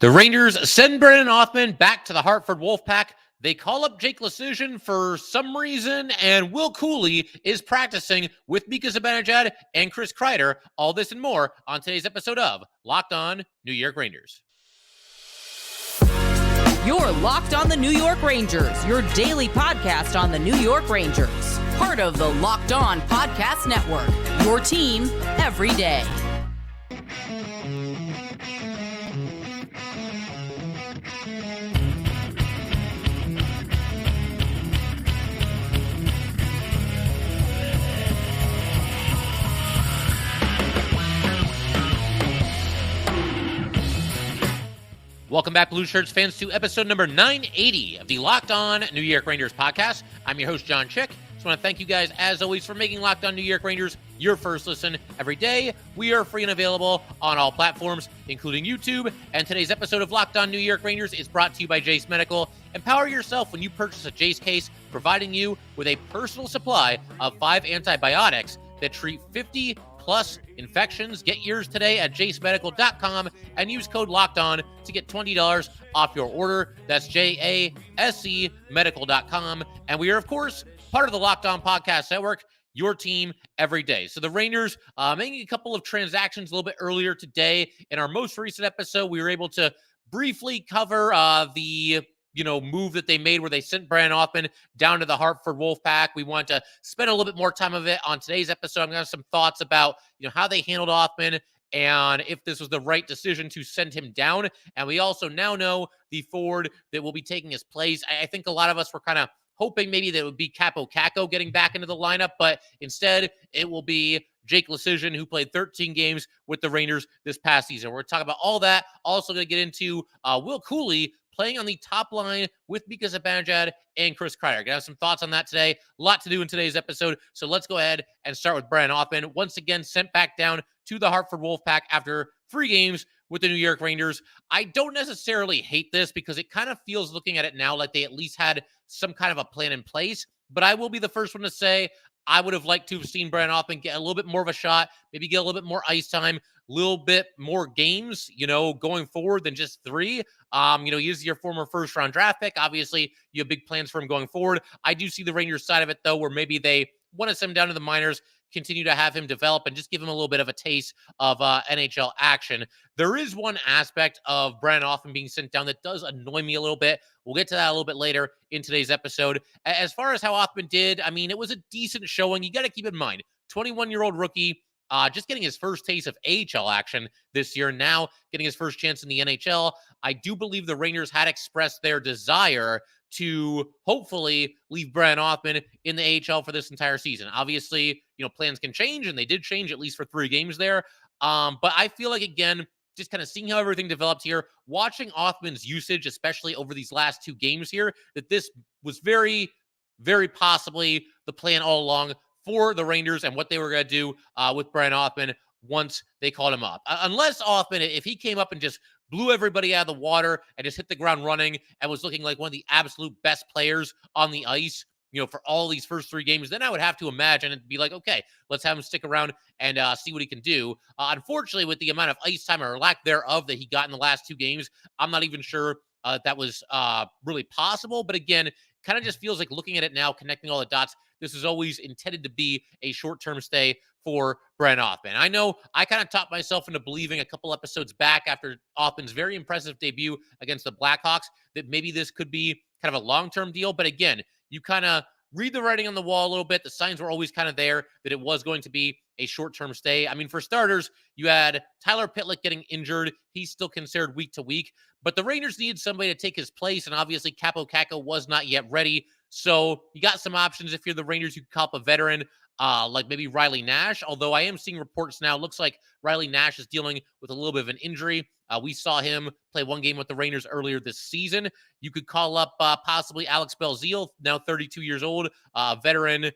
The Rangers send Brennan Othmann back to the Hartford Wolf Pack. They call up Jake Leschyshyn for some reason, and Cuylle is practicing with Mika Zibanejad and Kreider. All this and more on today's episode of Locked On New York Rangers. You're Locked On the New York Rangers, your daily podcast on the New York Rangers. Part of the Locked On Podcast Network, your team every day. Welcome back, Blue Shirts fans, to episode number 980 of the Locked On New York Rangers podcast. I'm your host, John Chick. Just want to thank you guys, as always, for making Locked On New York Rangers your first listen every day. We are free and available on all platforms, including YouTube. And today's episode of Locked On New York Rangers is brought to you by Jase Medical. Empower yourself when you purchase a Jase case, providing you with a personal supply of 5 antibiotics that treat 50+ infections. Get yours today at jasemedical.com and use code LOCKEDON to get $20 off your order. That's JASE medical.com. And we are, of course, part of the Locked On Podcast Network, your team every day. So the Rangers making a couple of transactions a little bit earlier today. In our most recent episode, we were able to briefly cover the move that they made where they sent Brennan Othmann down to the Hartford Wolf Pack. We want to spend a little bit more time of it on today's episode. I'm going to have some thoughts about, how they handled Othmann and if this was the right decision to send him down. And we also now know the forward that will be taking his place. I think a lot of us were kind of hoping maybe that it would be Kaapo Kakko getting back into the lineup, but instead it will be Jake Leschyshyn, who played 13 games with the Rangers this past season. We're going to talk about all that. Also going to get into Cuylle playing on the top line with Mika Zibanejad and Kreider. Gonna have some thoughts on that today. A lot to do in today's episode. So let's go ahead and start with Brennan Othmann. Once again, sent back down to the Hartford Wolf Pack after 3 games with the New York Rangers. I don't necessarily hate this because it kind of feels, looking at it now, like they at least had some kind of a plan in place. But I will be the first one to say I would have liked to have seen Brennan Othmann get a little bit more of a shot, maybe get a little bit more ice time, a little bit more games, going forward than just 3. He is your former first-round draft pick. Obviously, you have big plans for him going forward. I do see the Rangers side of it, though, where maybe they want to send him down to the minors, continue to have him develop, and just give him a little bit of a taste of NHL action. There is one aspect of Brennan Othmann being sent down that does annoy me a little bit. We'll get to that a little bit later in today's episode. As far as how Othmann did, it was a decent showing. You got to keep in mind, 21-year-old rookie, just getting his first taste of AHL action this year, now getting his first chance in the NHL. I do believe the Rangers had expressed their desire to hopefully leave Brennan Othmann in the AHL for this entire season. Obviously, plans can change, and they did change at least for 3 games there. But I feel like, again, just kind of seeing how everything developed here, watching Othmann's usage, especially over these last 2 games here, that this was very, very possibly the plan all along for the Rangers and what they were going to do with Brennan Othmann once they called him up. Unless Othmann, if he came up and just blew everybody out of the water and just hit the ground running and was looking like one of the absolute best players on the ice, for all these first 3 games, then I would have to imagine and be like, okay, let's have him stick around and see what he can do. Unfortunately, with the amount of ice time or lack thereof that he got in the last 2 games, I'm not even sure that was really possible. But again, kind of just feels like, looking at it now, connecting all the dots, this is always intended to be a short-term stay for Brennan Othmann. I know I kind of talked myself into believing a couple episodes back after Othmann's very impressive debut against the Blackhawks that maybe this could be kind of a long-term deal. But again, you kind of read the writing on the wall a little bit. The signs were always kind of there that it was going to be a short-term stay. For starters, you had Tyler Pitlick getting injured. He's still considered week to week, but the Rangers needed somebody to take his place, and obviously Kaapo Kakko was not yet ready. So you got some options if you're the Rangers. You could call up a veteran like maybe Riley Nash, although I am seeing reports now. Looks like Riley Nash is dealing with a little bit of an injury. We saw him play 1 game with the Rangers earlier this season. You could call up possibly Alex Belzile, now 32 years old, veteran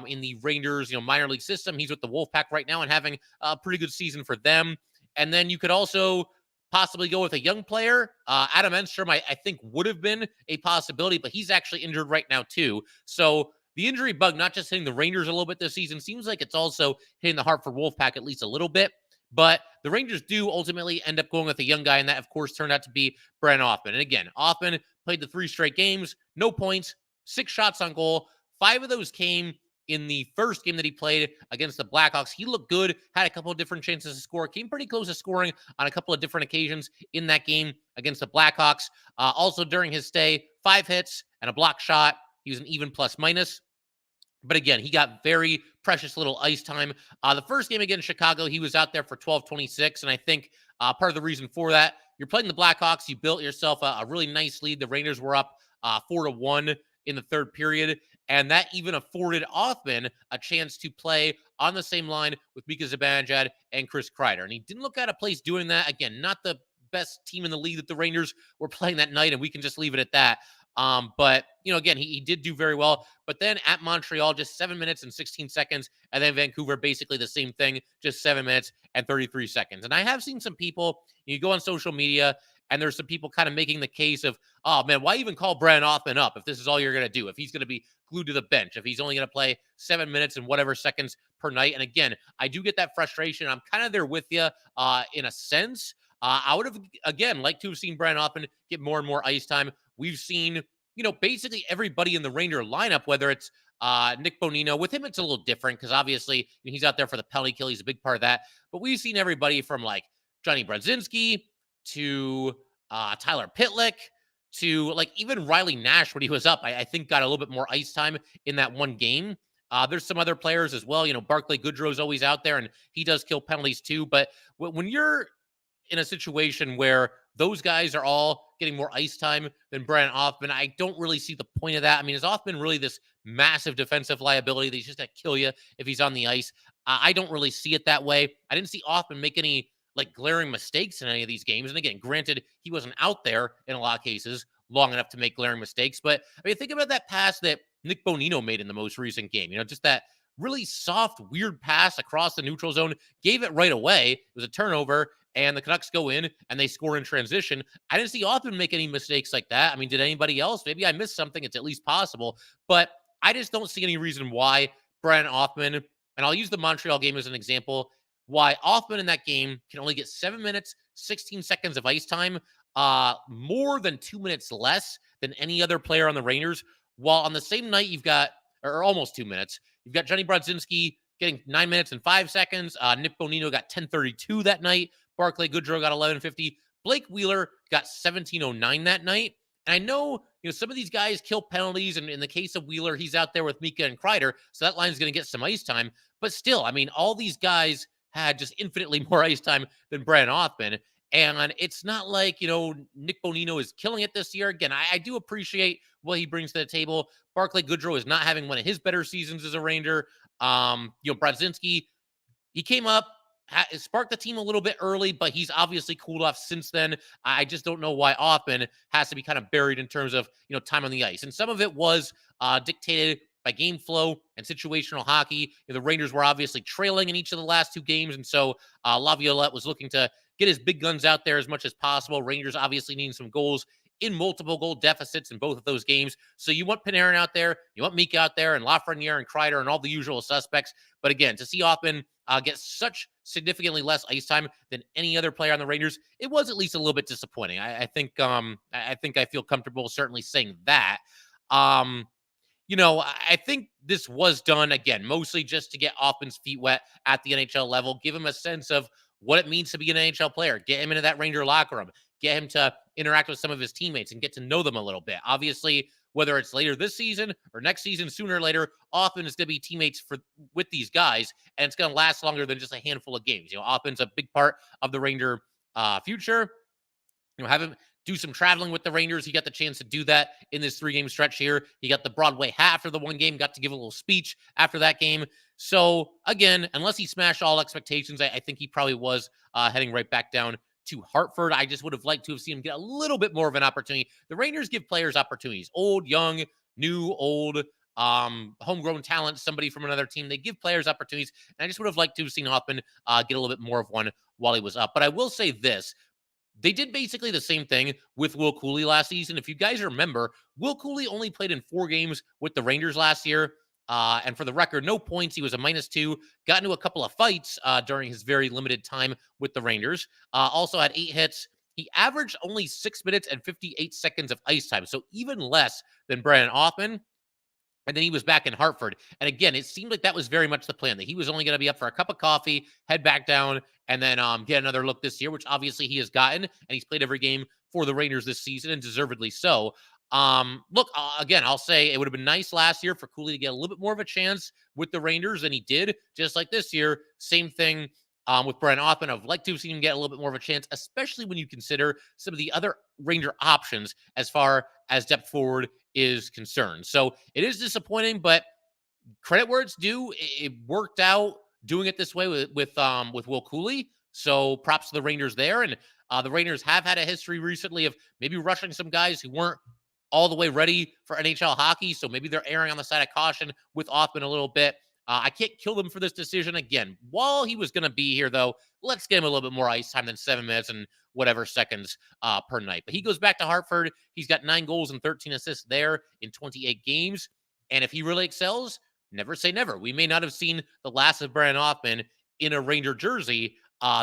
in the Rangers minor league system. He's with the Wolfpack right now and having a pretty good season for them. And then you could also possibly go with a young player. Adam Enstrom, I think, would have been a possibility, but he's actually injured right now too. So the injury bug, not just hitting the Rangers a little bit this season, seems like it's also hitting the Hartford Wolf Pack at least a little bit. But the Rangers do ultimately end up going with a young guy, and that, of course, turned out to be Brennan Othmann. And again, Othmann played the 3 straight games, no points, 6 shots on goal. 5 of those came in the first game that he played against the Blackhawks. He looked good, had a couple of different chances to score, came pretty close to scoring on a couple of different occasions in that game against the Blackhawks. Also, during his stay, 5 hits and a block shot. He was an even plus minus. But again, he got very precious little ice time. The first game against Chicago, he was out there for 12:26. And I think part of the reason for that, you're playing the Blackhawks. You built yourself a really nice lead. The Rangers were up 4-1 in the third period. And that even afforded Othmann a chance to play on the same line with Mika Zibanejad and Chris Kreider. And he didn't look out of place doing that. Again, not the best team in the league that the Rangers were playing that night, and we can just leave it at that. But, again, he did do very well. But then at Montreal, just 7 minutes and 16 seconds. And then Vancouver, basically the same thing, just 7 minutes and 33 seconds. And I have seen some people, you go on social media, and there's some people kind of making the case of, oh, man, why even call Brennan Othmann up if this is all you're going to do? If he's going to be glued to the bench, if he's only going to play 7 minutes and whatever seconds per night. And again, I do get that frustration. I'm kind of there with you in a sense. I would have, again, liked to have seen Brennan Othmann get more and more ice time. We've seen, basically everybody in the Ranger lineup, whether it's Nick Bonino. With him, it's a little different because obviously he's out there for the penalty kill. He's a big part of that. But we've seen everybody from like Johnny Brodzinski to Tyler Pitlick to like even Riley Nash when he was up, I think got a little bit more ice time in that one game. There's some other players as well. Barclay Goodrow's always out there and he does kill penalties too. But when you're in a situation where those guys are all getting more ice time than Brennan Othmann, I don't really see the point of that. I mean, is Othmann really this massive defensive liability that he's just going to kill you if he's on the ice? I don't really see it that way. I didn't see Othmann make any like glaring mistakes in any of these games. And again, granted, he wasn't out there in a lot of cases long enough to make glaring mistakes. But I mean, think about that pass that Nick Bonino made in the most recent game. Just that really soft, weird pass across the neutral zone, gave it right away. It was a turnover, and the Canucks go in and they score in transition. I didn't see Othmann make any mistakes like that. I mean, did anybody else? Maybe I missed something. It's at least possible. But I just don't see any reason why Brennan Othmann, and I'll use the Montreal game as an example, why Othmann in that game can only get 7 minutes, 16 seconds of ice time, more than 2 minutes less than any other player on the Rangers, while on the same night you've got, or almost 2 minutes, you've got Johnny Brodzinski getting 9 minutes and 5 seconds. Nick Bonino got 10:32 that night. Barclay Goodrow got 11:50. Blake Wheeler got 17:09 that night. And I know, some of these guys kill penalties. And in the case of Wheeler, he's out there with Mika and Kreider. So that line's going to get some ice time. But still, I mean, all these guys had just infinitely more ice time than Brennan Othmann. And it's not like, Nick Bonino is killing it this year. Again, I do appreciate what he brings to the table. Barclay Goodrow is not having one of his better seasons as a Ranger. Brodzinski, he came up, sparked the team a little bit early, but he's obviously cooled off since then. I just don't know why Othmann has to be kind of buried in terms of, time on the ice. And some of it was dictated by game flow and situational hockey. The Rangers were obviously trailing in each of the last 2 games, and so Laviolette was looking to get his big guns out there as much as possible. Rangers obviously needing some goals in multiple goal deficits in both of those games. So you want Panarin out there, you want Mika out there, and Lafreniere and Kreider and all the usual suspects. But again, to see Othmann get such significantly less ice time than any other player on the Rangers, it was at least a little bit disappointing. I think I feel comfortable certainly saying that. I think this was done, again, mostly just to get Othmann's feet wet at the NHL level, give him a sense of what it means to be an NHL player, get him into that Ranger locker room, get him to interact with some of his teammates and get to know them a little bit. Obviously, whether it's later this season or next season, sooner or later, Othmann is going to be teammates with these guys, and it's going to last longer than just a handful of games. Othmann's a big part of the Ranger future. Have him do some traveling with the Rangers. He got the chance to do that in this 3-game stretch here. He got the Broadway hat after the one game, got to give a little speech after that game. So again, unless he smashed all expectations, I think he probably was heading right back down to Hartford. I just would have liked to have seen him get a little bit more of an opportunity. The Rangers give players opportunities, old, young, new, old, homegrown talent, somebody from another team. They give players opportunities, and I just would have liked to have seen Othmann get a little bit more of one while he was up. But I will say this. They did basically the same thing with Will Cuylle last season. If you guys remember, Will Cuylle only played in 4 games with the Rangers last year. And for the record, no points. He was a -2. Got into a couple of fights during his very limited time with the Rangers. Also had 8 hits. He averaged only 6 minutes and 58 seconds of ice time, so even less than Brennan Othmann. And then he was back in Hartford. And again, it seemed like that was very much the plan, that he was only going to be up for a cup of coffee, head back down, and then get another look this year, which obviously he has gotten. And he's played every game for the Rangers this season, and deservedly so. Look, again, I'll say it would have been nice last year for Cuylle to get a little bit more of a chance with the Rangers than he did. Just like this year, same thing with Brennan Othmann. I'd like to have seen him get a little bit more of a chance, especially when you consider some of the other Ranger options as far as depth forward is concerned. So it is disappointing, but credit where it's due. It worked out doing it this way with Will Cuylle. So props to the Rangers there. And the Rangers have had a history recently of maybe rushing some guys who weren't all the way ready for NHL hockey. So maybe they're erring on the side of caution with Othmann a little bit. I can't kill them for this decision. Again, while he was going to be here, though, let's get him a little bit more ice time than 7 minutes and whatever seconds per night. But he goes back to Hartford. He's got 9 goals and 13 assists there in 28 games. And if he really excels, never say never. We may not have seen the last of Brennan Othmann in a Ranger jersey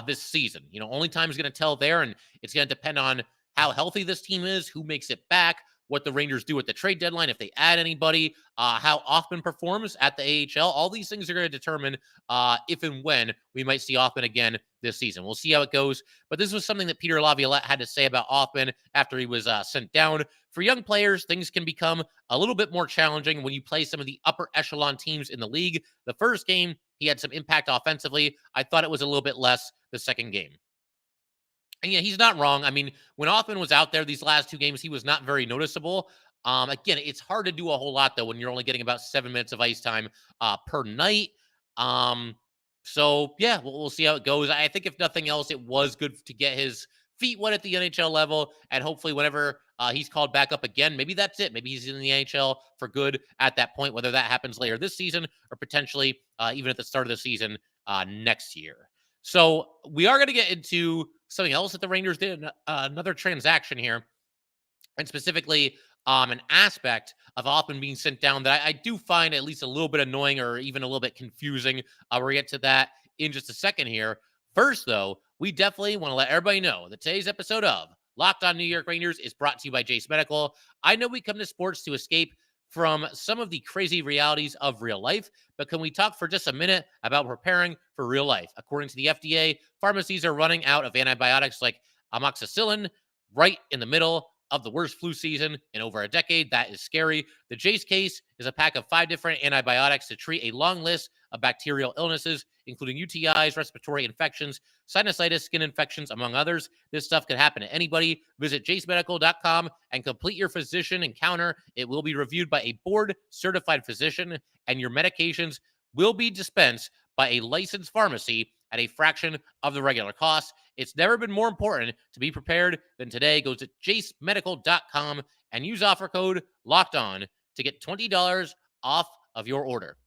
this season. Only time is going to tell there, and it's going to depend on how healthy this team is, who makes it back, what the Rangers do at the trade deadline, if they add anybody, how Othmann performs at the AHL. All these things are going to determine if and when we might see Othmann again this season. We'll see how it goes. But this was something that Peter Laviolette had to say about Othmann after he was sent down. For young players, things can become a little bit more challenging when you play some of the upper echelon teams in the league. The first game, he had some impact offensively. I thought it was a little bit less the second game. And yeah, he's not wrong. I mean, when Othmann was out there these last 2 games, he was not very noticeable. Again, it's hard to do a whole lot, though, when you're only getting about 7 minutes of ice time per night. So, yeah, we'll see how it goes. I think if nothing else, it was good to get his feet wet at the NHL level. And hopefully whenever he's called back up again, maybe that's it. Maybe he's in the NHL for good at that point, whether that happens later this season or potentially even at the start of the season next year. So we are going to get into something else that the Rangers did, another transaction here, and specifically an aspect of Othmann being sent down that I do find at least a little bit annoying or even a little bit confusing. We'll get to that in just a second here. First, though, we definitely want to let everybody know that today's episode of Locked On New York Rangers is brought to you by Jase Medical. I know we come to sports to escape from some of the crazy realities of real life, but can we talk for just a minute about preparing for real life? According to the FDA, pharmacies are running out of antibiotics like amoxicillin right in the middle of the worst flu season in over a decade. That is scary. The Jase case is a pack of 5 different antibiotics to treat a long list of bacterial illnesses, including UTIs, respiratory infections, sinusitis, skin infections, among others. This stuff could happen to anybody. Visit jasemedical.com and complete your physician encounter. It will be reviewed by a board-certified physician, and your medications will be dispensed by a licensed pharmacy at a fraction of the regular cost. It's never been more important to be prepared than today. Go to jasemedical.com and use offer code LOCKEDON to get $20 off of your order.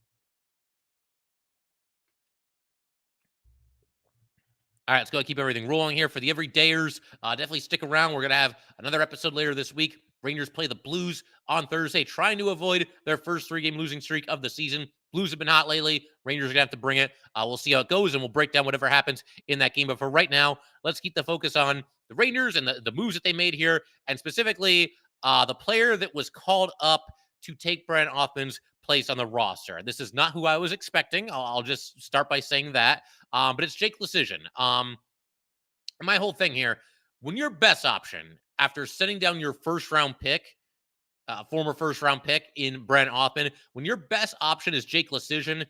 All right, let's go keep everything rolling here for the everydayers. Definitely stick around. We're going to have another episode later this week. Rangers play the Blues on Thursday, trying to avoid their first 3-game losing streak of the season. Blues have been hot lately. Rangers are going to have to bring it. We'll see how it goes, and we'll break down whatever happens in that game. But for right now, let's keep the focus on the Rangers and the moves that they made here, and specifically the player that was called up to take Brennan Othmann's place on the roster. This is not who I was expecting. I'll just start by saying that. But it's Jake Leschyshyn. My whole thing here, when your best option after sitting down your first-round pick, former first-round pick in Brennan Othmann, when your best option is Jake Leschyshyn,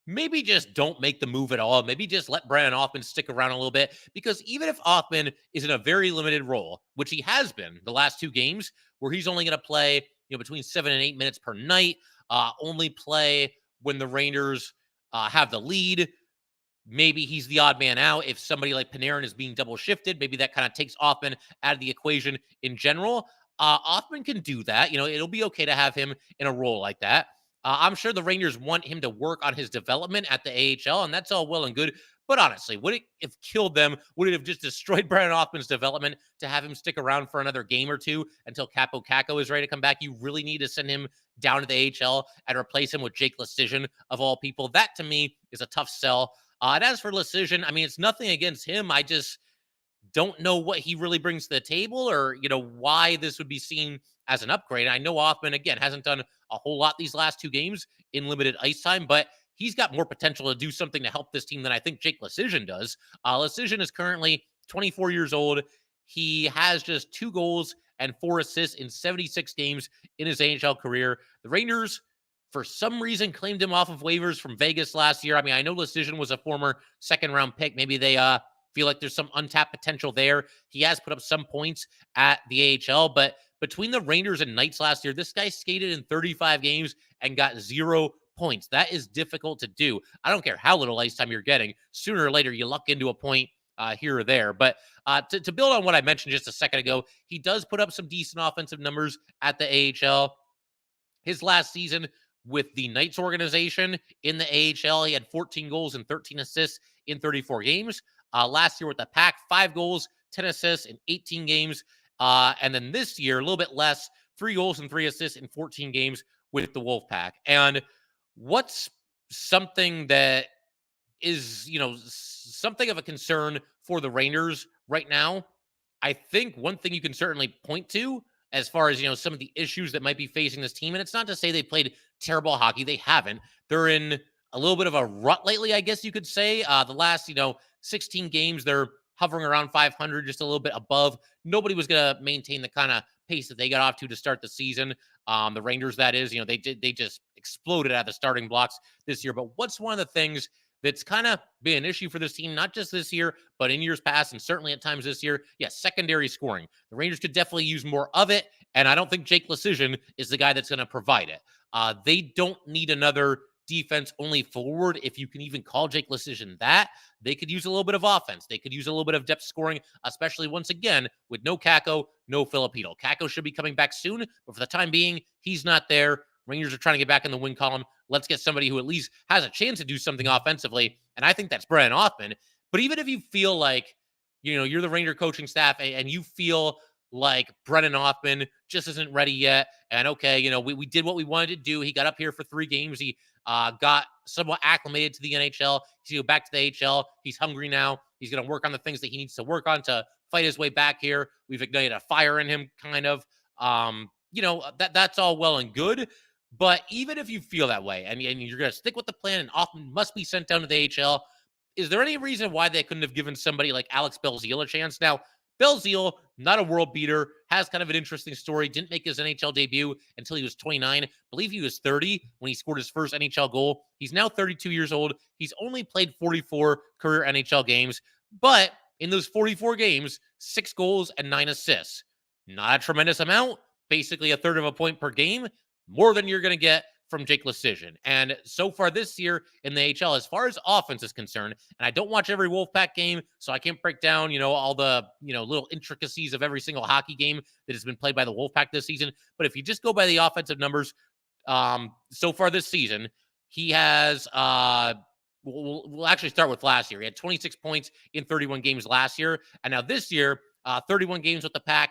maybe just don't make the move at all. Maybe just let Brennan Othmann stick around a little bit, because even if Othmann is in a very limited role, which he has been the last 2 games, where he's only going to play between 7 and 8 minutes per night, only play when the Rangers have the lead. Maybe he's the odd man out. If somebody like Panarin is being double shifted, maybe that kind of takes Othmann out of the equation in general. Othmann can do that. It'll be okay to have him in a role like that. I'm sure the Rangers want him to work on his development at the AHL, and that's all well and good. But honestly, would it have killed them? Would it have just destroyed Brennan Othmann's development to have him stick around for another game or two until Capo Caco is ready to come back? You really need to send him down to the AHL and replace him with Jake Leschyshyn, of all people. That, to me, is a tough sell. And as for Leschyshyn, I mean, it's nothing against him. I just don't know what he really brings to the table, or, why this would be seen as an upgrade. I know Othmann, again, hasn't done a whole lot these last 2 games in limited ice time, but he's got more potential to do something to help this team than I think Jake Leschyshyn does. Leschyshyn is currently 24 years old. He has just 2 goals and 4 assists in 76 games in his AHL career. The Rangers, for some reason, claimed him off of waivers from Vegas last year. I mean, I know Leschyshyn was a former second-round pick. Maybe they feel like there's some untapped potential there. He has put up some points at the AHL, but between the Rangers and Knights last year, this guy skated in 35 games and got 0 points. That is difficult to do. I don't care how little ice time you're getting. Sooner or later, you luck into a point here or there. But to build on what I mentioned just a second ago, he does put up some decent offensive numbers at the AHL. His last season with the Knights organization in the AHL, he had 14 goals and 13 assists in 34 games. Last year with the Pack, 5 goals, 10 assists in 18 games. And then this year, a little bit less, 3 goals and 3 assists in 14 games with the Wolf Pack. And what's something that is, something of a concern for the Rangers right now? I think one thing you can certainly point to as far as, some of the issues that might be facing this team, and it's not to say they played terrible hockey. They haven't. They're in a little bit of a rut lately, I guess you could say. The last, 16 games, they're hovering around 500, just a little bit above. Nobody was going to maintain the kind of pace that they got off to start the season. The Rangers, that is, they just exploded at the starting blocks this year. But what's one of the things that's kind of been an issue for this team, not just this year, but in years past, and certainly at times this year? Yes, secondary scoring. The Rangers could definitely use more of it, and I don't think Jake Leschyshyn is the guy that's going to provide it. They don't need another defense-only forward, if you can even call Jake Leschyshyn that. They could use a little bit of offense. They could use a little bit of depth scoring, especially once again with no Caco, no Filipino. Caco should be coming back soon, but for the time being, he's not there. Rangers are trying to get back in the win column. Let's get somebody who at least has a chance to do something offensively, and I think that's Brennan Othmann. But even if you feel like, you're the Ranger coaching staff and you feel like Brennan Othmann just isn't ready yet, and okay, we did what we wanted to do. He got up here for 3 games. He got somewhat acclimated to the NHL. He's going to go back to the AHL. He's hungry now. He's going to work on the things that he needs to work on to fight his way back here. We've ignited a fire in him, kind of. That's all well and good. But even if you feel that way and you're going to stick with the plan and Othmann must be sent down to the AHL, is there any reason why they couldn't have given somebody like Alex Belzile a chance? Now, Belzile, not a world beater, has kind of an interesting story. Didn't make his NHL debut until he was 29. I believe he was 30 when he scored his first NHL goal. He's now 32 years old. He's only played 44 career NHL games, but in those 44 games, 6 goals and 9 assists. Not a tremendous amount, basically a third of a point per game, more than you're going to get from Jake Leschyshyn. And so far this year in the AHL, as far as offense is concerned, and I don't watch every Wolfpack game, so I can't break down, all the, little intricacies of every single hockey game that has been played by the Wolfpack this season. But if you just go by the offensive numbers, so far this season, he has, we'll actually start with last year. He had 26 points in 31 games last year. And now this year, 31 games with the Pack.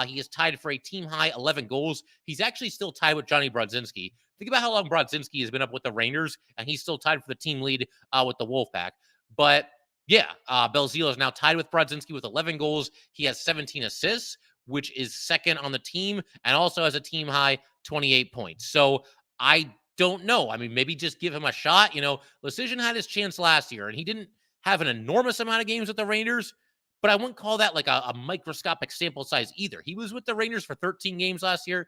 He is tied for a team-high 11 goals. He's actually still tied with Johnny Brodzinski. Think about how long Brodzinski has been up with the Rangers, and he's still tied for the team lead with the Wolfpack. But, yeah, Belzile is now tied with Brodzinski with 11 goals. He has 17 assists, which is second on the team, and also has a team-high 28 points. So, I don't know. I mean, maybe just give him a shot. Leschyshyn had his chance last year, and he didn't have an enormous amount of games with the Rangers, but I wouldn't call that like a microscopic sample size either. He was with the Rangers for 13 games last year.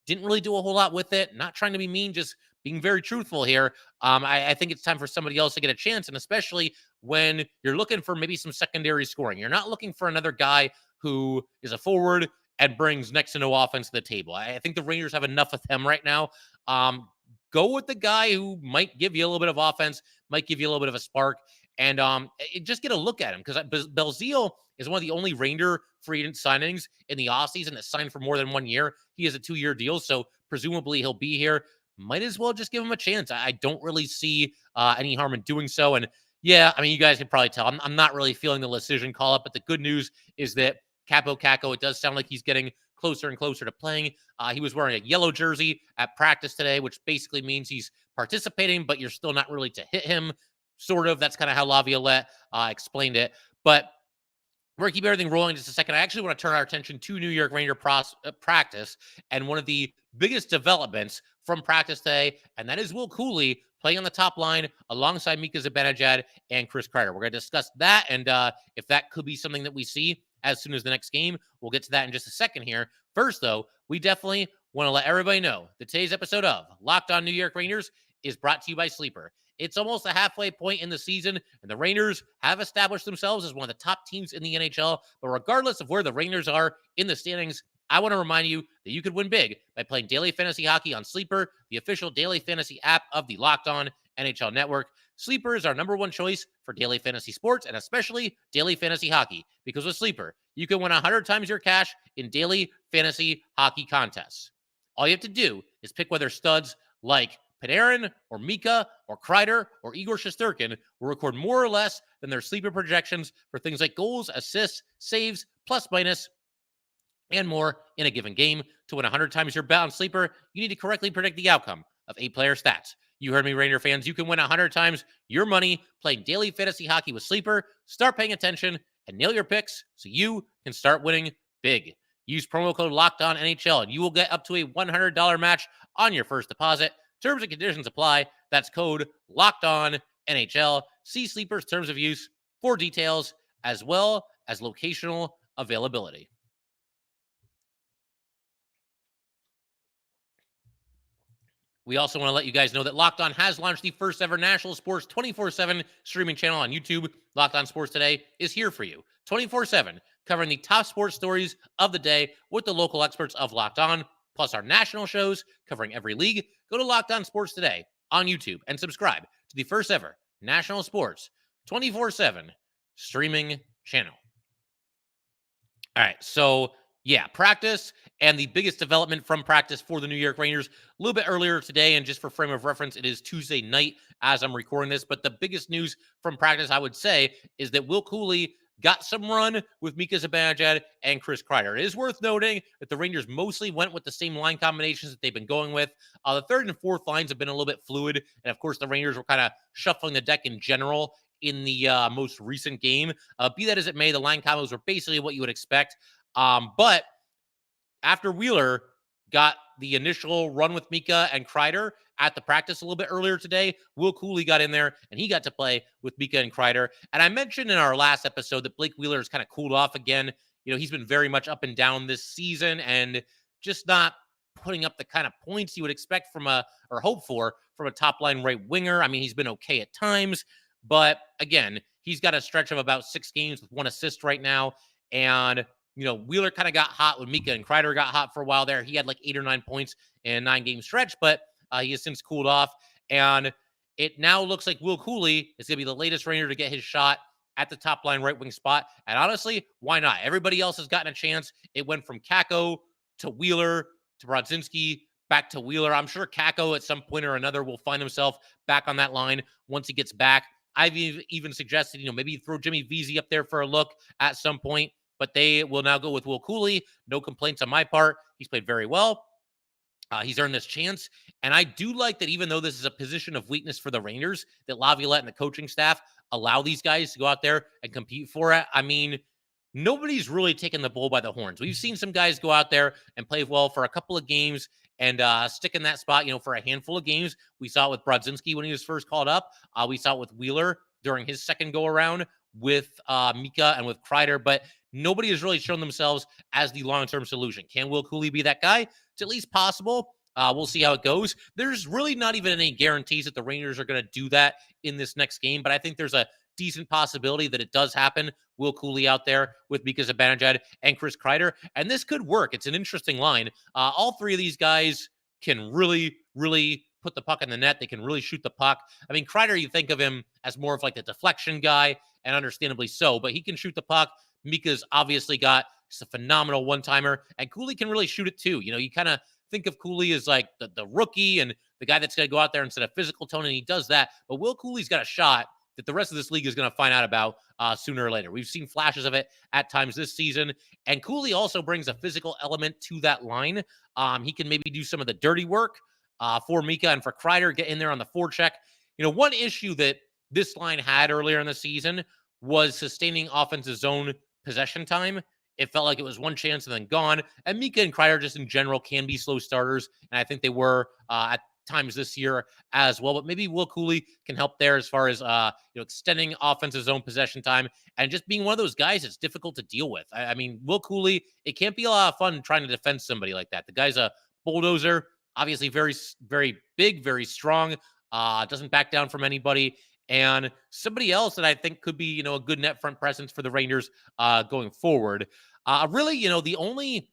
Didn't really do a whole lot with it. Not trying to be mean, just being very truthful here. I think it's time for somebody else to get a chance, and especially when you're looking for maybe some secondary scoring. You're not looking for another guy who is a forward and brings next to no offense to the table. I think the Rangers have enough of them right now. Go with the guy who might give you a little bit of offense, might give you a little bit of a spark, and just get a look at him, because Belzile is one of the only Ranger free agent signings in the offseason that signed for more than 1 year. He has a 2-year deal, so presumably he'll be here. Might as well just give him a chance. I don't really see any harm in doing so. And Yeah, I mean, you guys can probably tell. I'm not really feeling the Leschyshyn call up, but the good news is that Capo Caco, it does sound like he's getting closer and closer to playing. He was wearing a yellow jersey at practice today, which basically means he's participating, but you're still not really to hit him. Sort of. That's kind of how Laviolette explained it. But we're going to keep everything rolling in just a second. I actually want to turn our attention to New York Ranger practice and one of the biggest developments from practice today, and that is Will Cuylle playing on the top line alongside Mika Zibanejad and Chris Kreider. We're going to discuss that and if that could be something that we see as soon as the next game. We'll get to that in just a second here. First, though, we definitely want to let everybody know that today's episode of Locked On New York Rangers is brought to you by Sleeper. It's almost a halfway point in the season, and the Rangers have established themselves as one of the top teams in the NHL. But regardless of where the Rangers are in the standings, I want to remind you that you could win big by playing daily fantasy hockey on Sleeper, the official daily fantasy app of the Locked On NHL Network. Sleeper is our number one choice for daily fantasy sports and especially daily fantasy hockey, because with Sleeper, you can win 100 times your cash in daily fantasy hockey contests. All you have to do is pick whether studs like Panarin or Mika or Kreider or Igor Shesterkin will record more or less than their sleeper projections for things like goals, assists, saves, plus minus, and more in a given game. To win 100 times your bet on Sleeper, you need to correctly predict the outcome of 8-player stats. You heard me, Ranger fans. You can win 100 times your money playing daily fantasy hockey with Sleeper. Start paying attention and nail your picks so you can start winning big. Use promo code LOCKEDONNHL and you will get up to a $100 match on your first deposit. Terms and conditions apply. That's code LOCKEDONNHL. See Sleeper's terms of use for details as well as locational availability. We also want to let you guys know that Locked On has launched the first ever national sports 24/7 streaming channel on YouTube. Locked On Sports Today is here for you 24/7, covering the top sports stories of the day with the local experts of Locked On, plus our national shows covering every league. Go to Locked On Sports Today on YouTube and subscribe to the first ever national sports 24/7 streaming channel. All right, so yeah, practice and the biggest development from practice for the New York Rangers a little bit earlier today. And just for frame of reference, it is Tuesday night as I'm recording this. But the biggest news from practice, I would say, is that Will Cuylle got some run with Mika Zibanejad and Chris Kreider. It is worth noting that the Rangers mostly went with the same line combinations that they've been going with. The third and fourth lines have been a little bit fluid. And of course, the Rangers were kind of shuffling the deck in general in the most recent game. Be that as it may, the line combos were basically what you would expect. But after Wheeler got the initial run with Mika and Kreider at the practice a little bit earlier today, Will Cuylle got in there and he got to play with Mika and Kreider. And I mentioned in our last episode that Blake Wheeler has kind of cooled off again. You know, he's been very much up and down this season and just not putting up the kind of points you would expect from or hope for from a top line right winger. I mean, he's been okay at times, but again, he's got a stretch of about 6 games with 1 assist right now. And you know, Wheeler kind of got hot when Mika and Kreider got hot for a while there. He had like 8 or 9 points in a 9-game stretch, but he has since cooled off. And it now looks like Will Cuylle is going to be the latest Ranger to get his shot at the top line right wing spot. And honestly, why not? Everybody else has gotten a chance. It went from Kakko to Wheeler to Brodzinski back to Wheeler. I'm sure Kakko at some point or another will find himself back on that line once he gets back. I've even suggested, you know, maybe throw Jimmy Vesey up there for a look at some point. But they will now go with Will Cuylle. No complaints on my part. He's played very well. He's earned this chance. And I do like that even though this is a position of weakness for the Rangers, that Laviolette and the coaching staff allow these guys to go out there and compete for it. I mean, nobody's really taken the bull by the horns. We've seen some guys go out there and play well for a couple of games and stick in that spot, you know, for a handful of games. We saw it with Brodzinski when he was first called up. We saw it with Wheeler during his second go around with Mika and with Kreider, but nobody has really shown themselves as the long-term solution. Can Will Cuylle be that guy? It's at least possible. We'll see how it goes. There's really not even any guarantees that the Rangers are going to do that in this next game, but I think there's a decent possibility that it does happen. Will Cuylle out there with Mika Zibanejad and Chris Kreider, and this could work. It's an interesting line. All 3 of these guys can really, really put the puck in the net. They can really shoot the puck. I mean, Kreider, you think of him as more of like the deflection guy, and understandably so, but he can shoot the puck. Mika's obviously got just a phenomenal one-timer, and Cuylle can really shoot it too. You know, you kind of think of Cuylle as like the rookie and the guy that's going to go out there and set a physical tone, and he does that. But Will Cooley's got a shot that the rest of this league is going to find out about sooner or later. We've seen flashes of it at times this season, and Cuylle also brings a physical element to that line. He can maybe do some of the dirty work for Mika and for Kreider, get in there on the forecheck. One issue that this line had earlier in the season was sustaining offensive zone possession time. It felt like it was one chance and then gone. And Mika and Kreider just in general can be slow starters, and I think they were at times this year as well. But maybe Will Cuylle can help there as far as extending offensive zone possession time and just being one of those guys that's difficult to deal with. I mean, Will Cuylle, it can't be a lot of fun trying to defend somebody like that. The guy's a bulldozer, obviously very, very big, very strong, doesn't back down from anybody. And somebody else that I think could be, a good net front presence for the Rangers going forward. Really, the only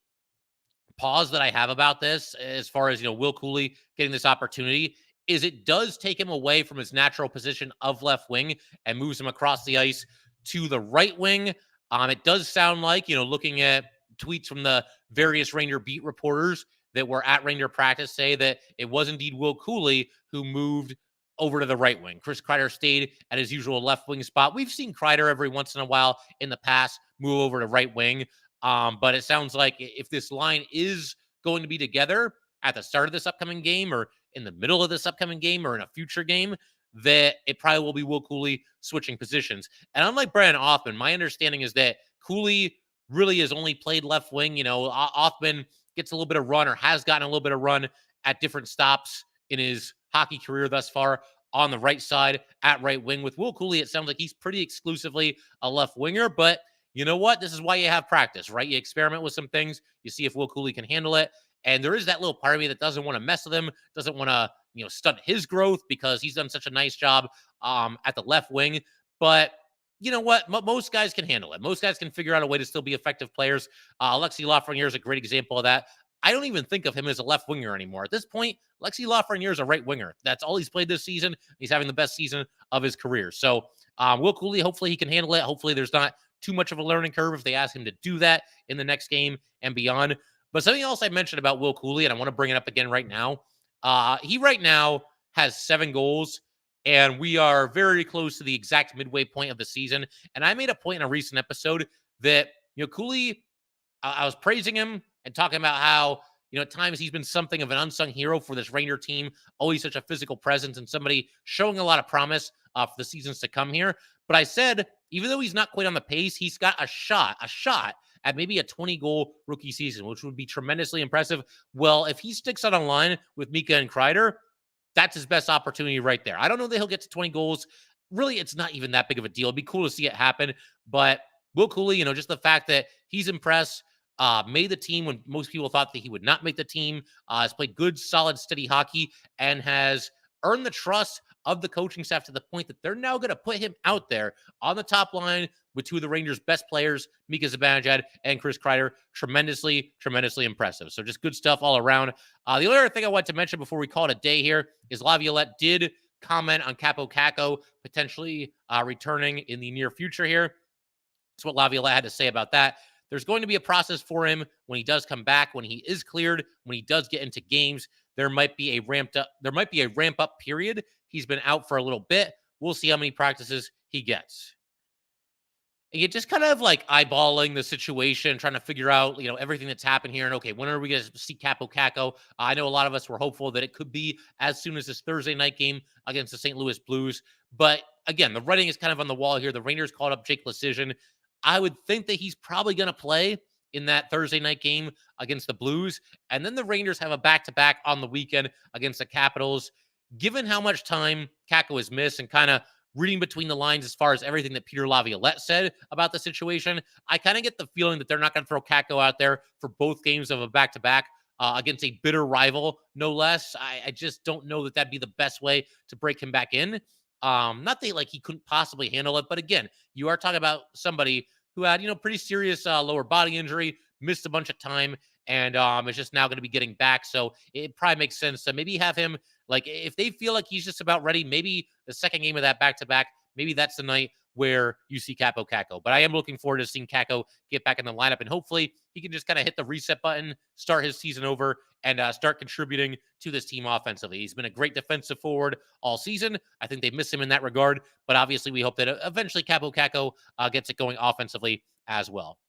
pause that I have about this, as far as, Will Cuylle getting this opportunity, is it does take him away from his natural position of left wing and moves him across the ice to the right wing. It does sound like, looking at tweets from the various Ranger beat reporters that were at Ranger practice, say that it was indeed Will Cuylle who moved over to the right wing. Chris Kreider stayed at his usual left wing spot. We've seen Kreider every once in a while in the past move over to right wing. But it sounds like if this line is going to be together at the start of this upcoming game or in the middle of this upcoming game or in a future game, that it probably will be Will Cuylle switching positions. And unlike Brennan Othmann, my understanding is that Cuylle really has only played left wing. Othmann gets a little bit of run or has gotten a little bit of run at different stops in his hockey career thus far on the right side at right wing. With Will Cuylle, it sounds like he's pretty exclusively a left winger, but you know what? This is why you have practice, right? You experiment with some things. You see if Will Cuylle can handle it. And there is that little part of me that doesn't want to mess with him, doesn't want to, stunt his growth because he's done such a nice job at the left wing. But you know what? Most guys can handle it. Most guys can figure out a way to still be effective players. Alexis Lafreniere is a great example of that. I don't even think of him as a left winger anymore. At this point, Alexis Lafreniere is a right winger. That's all he's played this season. He's having the best season of his career. So Will Cuylle, hopefully he can handle it. Hopefully there's not too much of a learning curve if they ask him to do that in the next game and beyond. But something else I mentioned about Will Cuylle, and I want to bring it up again right now. He right now has 7 goals, and we are very close to the exact midway point of the season. And I made a point in a recent episode that, Cuylle, I was praising him and talking about how, at times he's been something of an unsung hero for this Ranger team, always such a physical presence and somebody showing a lot of promise for the seasons to come here. But I said, even though he's not quite on the pace, he's got a shot at maybe a 20-goal rookie season, which would be tremendously impressive. Well, if he sticks out on line with Mika and Kreider, that's his best opportunity right there. I don't know that he'll get to 20 goals. Really, it's not even that big of a deal. It'd be cool to see it happen. But Will Cuylle, just the fact that he's impressed, made the team when most people thought that he would not make the team, has played good, solid, steady hockey, and has earned the trust of the coaching staff to the point that they're now going to put him out there on the top line with 2 of the Rangers' best players, Mika Zibanejad and Chris Kreider. Tremendously, tremendously impressive. So just good stuff all around. The other thing I want to mention before we call it a day here is Laviolette did comment on Kaapo Kakko potentially returning in the near future here. That's what Laviolette had to say about that. There's going to be a process for him when he does come back, when he is cleared, when he does get into games. There might be a ramp up period. He's been out for a little bit. We'll see how many practices he gets. And you're just kind of like eyeballing the situation, trying to figure out, everything that's happened here. And okay, when are we going to see Kaapo Kakko? I know a lot of us were hopeful that it could be as soon as this Thursday night game against the St. Louis Blues. But again, the writing is kind of on the wall here. The Rangers called up Jake Leschyshyn. I would think that he's probably going to play in that Thursday night game against the Blues. And then the Rangers have a back-to-back on the weekend against the Capitals. Given how much time Kakko has missed and kind of reading between the lines as far as everything that Peter Laviolette said about the situation, I kind of get the feeling that they're not going to throw Kakko out there for both games of a back-to-back against a bitter rival, no less. I just don't know that that'd be the best way to break him back in. Not that he couldn't possibly handle it, but again, you are talking about somebody who had, pretty serious lower body injury, missed a bunch of time, and is just now going to be getting back. So it probably makes sense to maybe have him, if they feel like he's just about ready, maybe the second game of that back-to-back, maybe that's the night where you see Kaapo Kakko. But I am looking forward to seeing Kakko get back in the lineup, and hopefully he can just kind of hit the reset button, start his season over, and start contributing to this team offensively. He's been a great defensive forward all season. I think they miss him in that regard, but obviously we hope that eventually Capo Caco gets it going offensively as well.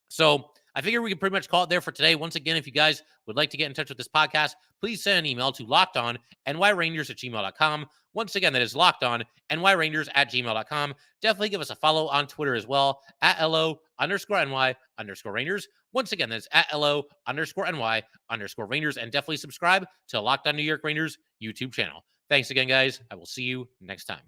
So I figure we can pretty much call it there for today. Once again, if you guys would like to get in touch with this podcast, please send an email to lockedonnyrangers@gmail.com. Once again, that is lockedonnyrangers@gmail.com. Definitely give us a follow on Twitter as well, @LO_NY_Rangers. Once again, that's @LO_NY_Rangers. And definitely subscribe to Locked On New York Rangers YouTube channel. Thanks again, guys. I will see you next time.